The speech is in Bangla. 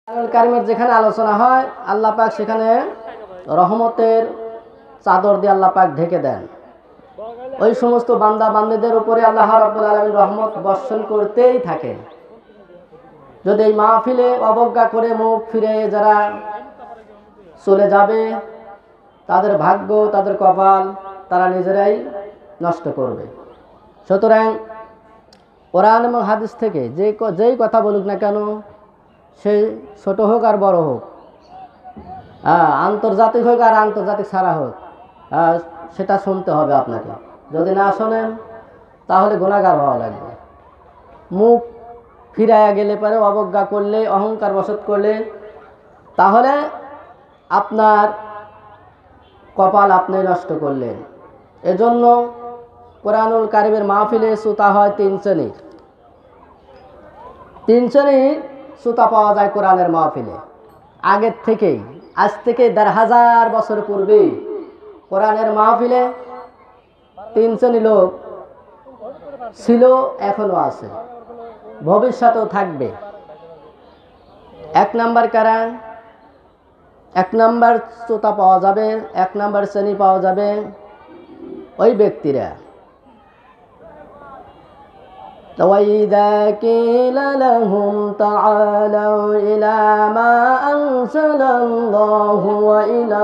কোরআনুল কারীমের যেখানে আলোচনা হয় আল্লাহ পাক সেখানে রহমতের চাদর দিয়ে আল্লাহ পাক ঢেকে দেন। ওই সমস্ত বান্দা বান্দীদের উপরে আল্লাহ রাব্বুল আলামিন রহমত বর্ষণ করতেই থাকেন। যদি এই মাহফিলে অবজ্ঞা করে মুখ ফিরে যারা চলে যাবে, তাদের ভাগ্য, তাদের কপাল তারা নিজেরাই নষ্ট করবে। সুতরাং কোরআন এবং হাদিস থেকে যেই কথা বলুক না কেন, সে ছোট হোক আর বড় হোক, আন্তর্জাতিক হোক আর আন্তর্জাতিক ছাড়া হোক, সেটা শুনতে হবে আপনাকে। যদি না শোনেন তাহলে গুনাহগার হওয়া লাগবে। মুখ ফিরাইয়া গেলে পরে অবজ্ঞা করলে, অহংকার বশত করলে, তাহলে আপনার কপাল আপনি নষ্ট করলেন। এজন্য কোরআনুল কারীমের মাহফিলে শ্রোতা হয় তিন শ্রেণীর শ্রোতা পাওয়া যায় কোরআনের মাহফিলে। আগের থেকেই, আজ থেকে ১,৫০০ বছর পূর্বে কোরআনের মাহফিলে তিন শ্রেণী লোক ছিল, এখনো আছে, ভবিষ্যতেও থাকবে। এক নাম্বার কারা? এক নাম্বার শ্রোতা পাওয়া যাবে, এক নাম্বার শ্রেণী পাওয়া যাবে ওই ব্যক্তিরা وَإِذَا قِيلَ لَهُمْ تَعَالَوْا إِلَى مَا أَنزَلَ اللَّهُ وَإِلَى